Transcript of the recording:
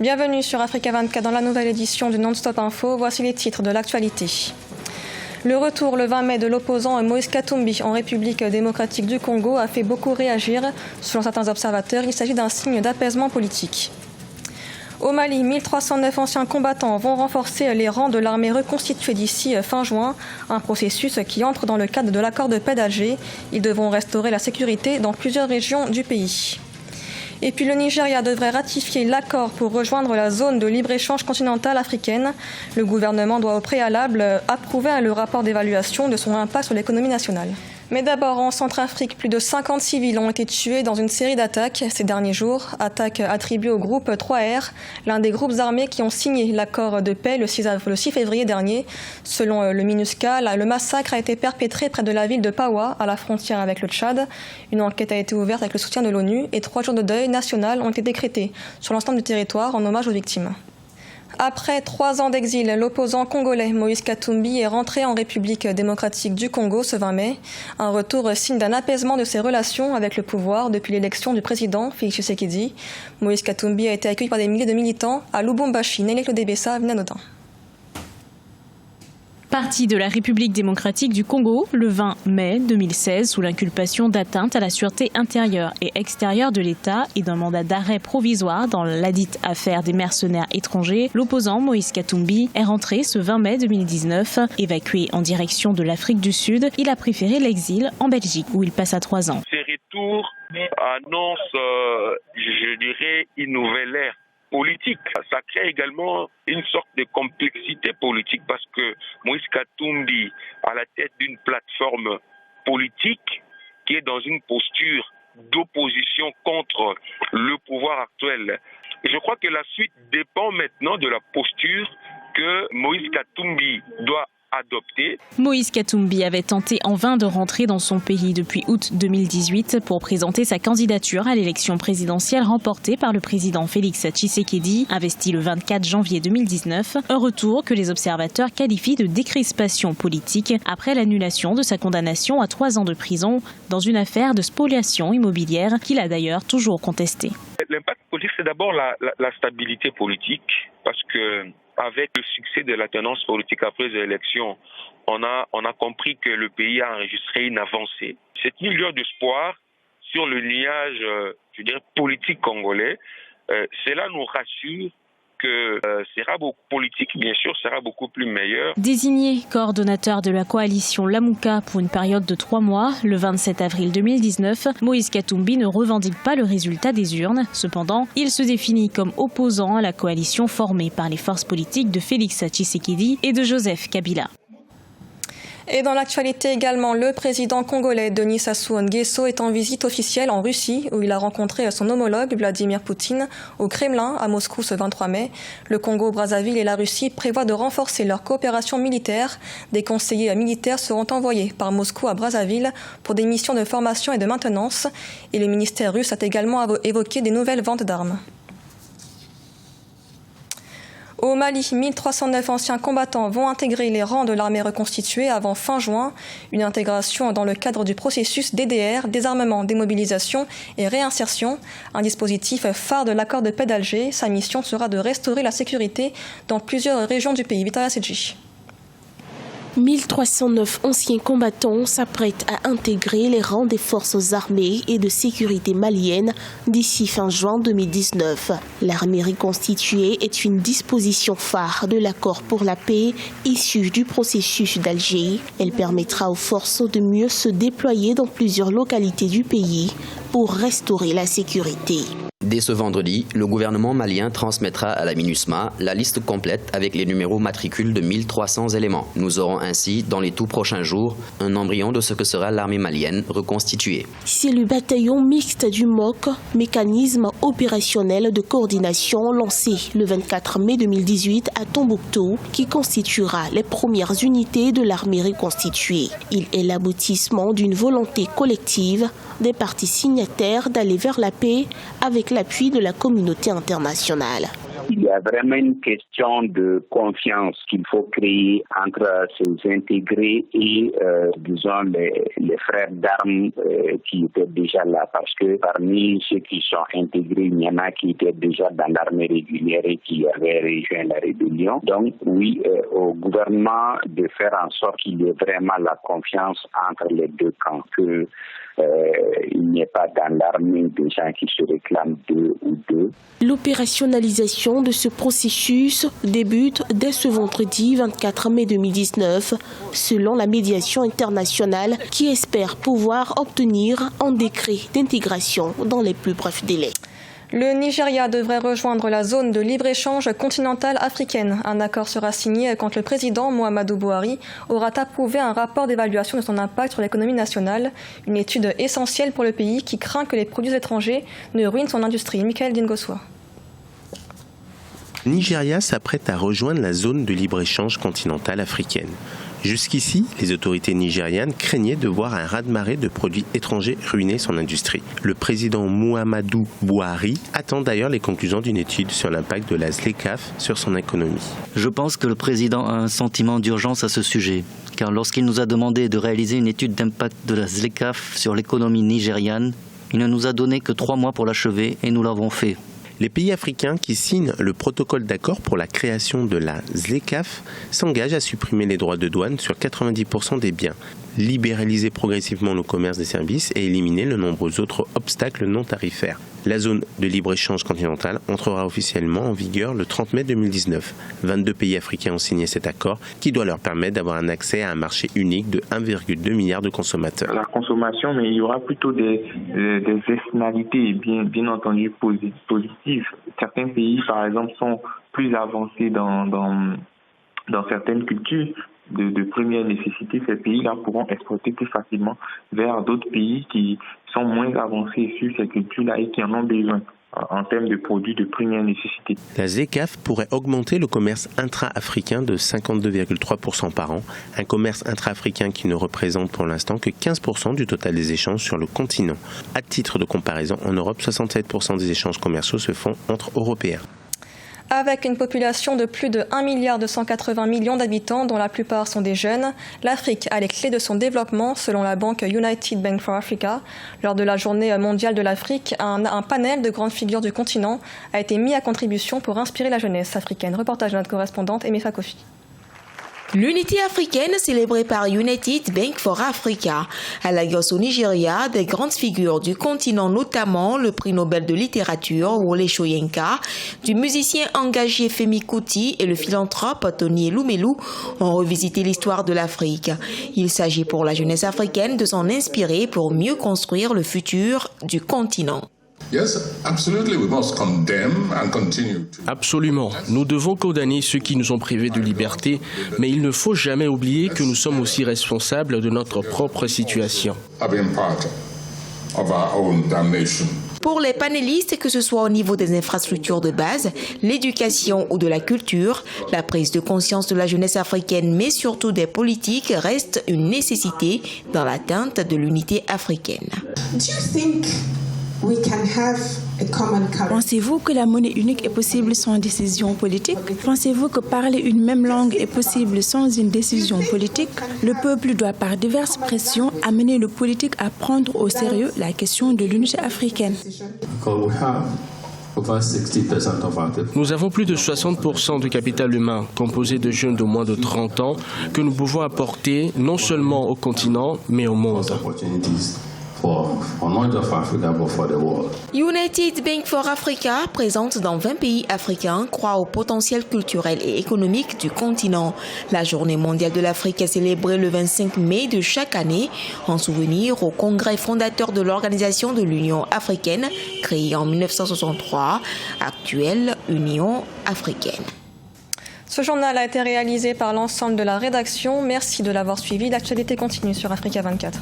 Bienvenue sur Africa 24 dans la nouvelle édition du Non-Stop Info. Voici les titres de l'actualité. Le retour le 20 mai de l'opposant Moïse Katumbi en République démocratique du Congo a fait beaucoup réagir. Selon certains observateurs, il s'agit d'un signe d'apaisement politique. Au Mali, 1309 anciens combattants vont renforcer les rangs de l'armée reconstituée d'ici fin juin, un processus qui entre dans le cadre de l'accord de paix d'Alger. Ils devront restaurer la sécurité dans plusieurs régions du pays. Et puis le Nigeria devrait ratifier l'accord pour rejoindre la zone de libre-échange continentale africaine. Le gouvernement doit au préalable approuver le rapport d'évaluation de son impact sur l'économie nationale. Mais d'abord, en Centrafrique, plus de 50 civils ont été tués dans une série d'attaques ces derniers jours. Attaques attribuées au groupe 3R, l'un des groupes armés qui ont signé l'accord de paix le 6 février dernier. Selon le MINUSCA, le massacre a été perpétré près de la ville de Pawa, à la frontière avec le Tchad. Une enquête a été ouverte avec le soutien de l'ONU et 3 jours de deuil national ont été décrétés sur l'ensemble du territoire en hommage aux victimes. Après 3 ans d'exil, l'opposant congolais Moïse Katumbi est rentré en République démocratique du Congo ce 20 mai. Un retour signe d'un apaisement de ses relations avec le pouvoir depuis l'élection du président Félix Tshisekedi. Moïse Katumbi a été accueilli par des milliers de militants à Lubumbashi, Nelly Clodébessa, Vinanodin. Parti de la République démocratique du Congo le 20 mai 2016 sous l'inculpation d'atteinte à la sûreté intérieure et extérieure de l'État et d'un mandat d'arrêt provisoire dans ladite affaire des mercenaires étrangers, l'opposant Moïse Katumbi est rentré ce 20 mai 2019. Évacué en direction de l'Afrique du Sud, il a préféré l'exil en Belgique où il passa 3 ans. Ces retours annoncent, je dirais, une nouvelle ère politique. Ça crée également une sorte de complexité politique parce que Moïse Katumbi à la tête d'une plateforme politique qui est dans une posture d'opposition contre le pouvoir actuel. Et je crois que la suite dépend maintenant de la posture que Moïse Katumbi doit adopter. Moïse Katumbi avait tenté en vain de rentrer dans son pays depuis août 2018 pour présenter sa candidature à l'élection présidentielle remportée par le président Félix Tshisekedi, investi le 24 janvier 2019. Un retour que les observateurs qualifient de décrispation politique après l'annulation de sa condamnation à 3 ans de prison dans une affaire de spoliation immobilière qu'il a d'ailleurs toujours contestée. L'impact politique, c'est d'abord la stabilité politique parce que avec le succès de la tendance politique après les élections, on a compris que le pays a enregistré une avancée. Cette lueur d'espoir sur le nuage, je dirais, politique congolais, cela nous rassure que politique, bien sûr, sera beaucoup plus meilleur. Désigné coordonnateur de la coalition Lamuka pour une période de 3 mois, le 27 avril 2019, Moïse Katumbi ne revendique pas le résultat des urnes. Cependant, il se définit comme opposant à la coalition formée par les forces politiques de Félix Tshisekedi et de Joseph Kabila. Et dans l'actualité également, le président congolais Denis Sassou Nguesso est en visite officielle en Russie où il a rencontré son homologue Vladimir Poutine au Kremlin à Moscou ce 23 mai. Le Congo-Brazzaville et la Russie prévoient de renforcer leur coopération militaire. Des conseillers militaires seront envoyés par Moscou à Brazzaville pour des missions de formation et de maintenance. Et le ministère russe a également évoqué des nouvelles ventes d'armes. Au Mali, 1309 anciens combattants vont intégrer les rangs de l'armée reconstituée avant fin juin. Une intégration dans le cadre du processus DDR, désarmement, démobilisation et réinsertion. Un dispositif phare de l'accord de paix d'Alger. Sa mission sera de restaurer la sécurité dans plusieurs régions du pays. Victoria Sedji. 1309 anciens combattants s'apprêtent à intégrer les rangs des forces armées et de sécurité maliennes d'ici fin juin 2019. L'armée reconstituée est une disposition phare de l'accord pour la paix issu du processus d'Alger. Elle permettra aux forces de mieux se déployer dans plusieurs localités du pays pour restaurer la sécurité. Dès ce vendredi, le gouvernement malien transmettra à la MINUSMA la liste complète avec les numéros matricules de 1300 éléments. Nous aurons ainsi, dans les tout prochains jours, un embryon de ce que sera l'armée malienne reconstituée. C'est le bataillon mixte du MOC, mécanisme opérationnel de coordination lancé le 24 mai 2018 à Tombouctou, qui constituera les premières unités de l'armée reconstituée. Il est l'aboutissement d'une volonté collective des parties signataires d'aller vers la paix avec l'appui de la communauté internationale. Il y a vraiment une question de confiance qu'il faut créer entre ces intégrés et, disons, les frères d'armes qui étaient déjà là. Parce que parmi ceux qui sont intégrés, il y en a qui étaient déjà dans l'armée régulière et qui avaient rejoint la rébellion. Donc, oui, au gouvernement de faire en sorte qu'il y ait vraiment la confiance entre les deux camps, que il n'y ait pas dans l'armée des gens qui se réclament d'eux ou d'eux. L'opérationnalisation de ce processus débute dès ce vendredi 24 mai 2019, selon la médiation internationale qui espère pouvoir obtenir un décret d'intégration dans les plus brefs délais. Le Nigeria devrait rejoindre la zone de libre-échange continentale africaine. Un accord sera signé quand le président Muhammadu Buhari aura approuvé un rapport d'évaluation de son impact sur l'économie nationale, une étude essentielle pour le pays qui craint que les produits étrangers ne ruinent son industrie. Michael Dingoswa. Le Nigeria s'apprête à rejoindre la zone de libre-échange continentale africaine. Jusqu'ici, les autorités nigérianes craignaient de voir un raz-de-marée de produits étrangers ruiner son industrie. Le président Muhammadu Buhari attend d'ailleurs les conclusions d'une étude sur l'impact de la ZLECAf sur son économie. Je pense que le président a un sentiment d'urgence à ce sujet, car lorsqu'il nous a demandé de réaliser une étude d'impact de la ZLECAf sur l'économie nigériane, il ne nous a donné que 3 mois pour l'achever et nous l'avons fait. Les pays africains qui signent le protocole d'accord pour la création de la ZLECAf s'engagent à supprimer les droits de douane sur 90% des biens, libéraliser progressivement le commerce des services et éliminer de nombreux autres obstacles non tarifaires. La zone de libre-échange continentale entrera officiellement en vigueur le 30 mai 2019. 22 pays africains ont signé cet accord qui doit leur permettre d'avoir un accès à un marché unique de 1,2 milliard de consommateurs. La consommation, mais il y aura plutôt des externalités bien entendu positives. Certains pays, par exemple, sont plus avancés dans certaines cultures de première nécessité. Ces pays-là pourront exporter plus facilement vers d'autres pays qui sont moins avancés sur ces cultures-là et qui en ont besoin en termes de produits de première nécessité. La ZLECAf pourrait augmenter le commerce intra-africain de 52,3% par an, un commerce intra-africain qui ne représente pour l'instant que 15% du total des échanges sur le continent. À titre de comparaison, en Europe, 67% des échanges commerciaux se font entre Européens. Avec une population de plus de 1,280 milliard d'habitants, dont la plupart sont des jeunes, l'Afrique a les clés de son développement, selon la banque United Bank for Africa. Lors de la journée mondiale de l'Afrique, un panel de grandes figures du continent a été mis à contribution pour inspirer la jeunesse africaine. Reportage de notre correspondante Emefa Kofi. L'unité africaine célébrée par United Bank for Africa. À Lagos au Nigeria, des grandes figures du continent, notamment le prix Nobel de littérature Wole Soyinka, du musicien engagé Femi Kuti et le philanthrope Tony Elumelu ont revisité l'histoire de l'Afrique. Il s'agit pour la jeunesse africaine de s'en inspirer pour mieux construire le futur du continent. Absolument. Nous devons condamner ceux qui nous ont privés de liberté, mais il ne faut jamais oublier que nous sommes aussi responsables de notre propre situation. Pour les panélistes, que ce soit au niveau des infrastructures de base, l'éducation ou de la culture, la prise de conscience de la jeunesse africaine, mais surtout des politiques, reste une nécessité dans l'atteinte de l'unité africaine. Pensez-vous que la monnaie unique est possible sans décision politique? Pensez-vous que parler une même langue est possible sans une décision politique? Le peuple doit par diverses pressions amener le politique à prendre au sérieux la question de l'unité africaine. Nous avons plus de 60% du capital humain composé de jeunes de moins de 30 ans que nous pouvons apporter non seulement au continent, mais au monde. United Bank for Africa, présente dans 20 pays africains, croit au potentiel culturel et économique du continent. La Journée mondiale de l'Afrique est célébrée le 25 mai de chaque année en souvenir au congrès fondateur de l'Organisation de l'Union africaine, créée en 1963, actuelle Union africaine. Ce journal a été réalisé par l'ensemble de la rédaction. Merci de l'avoir suivi. L'actualité continue sur Africa 24.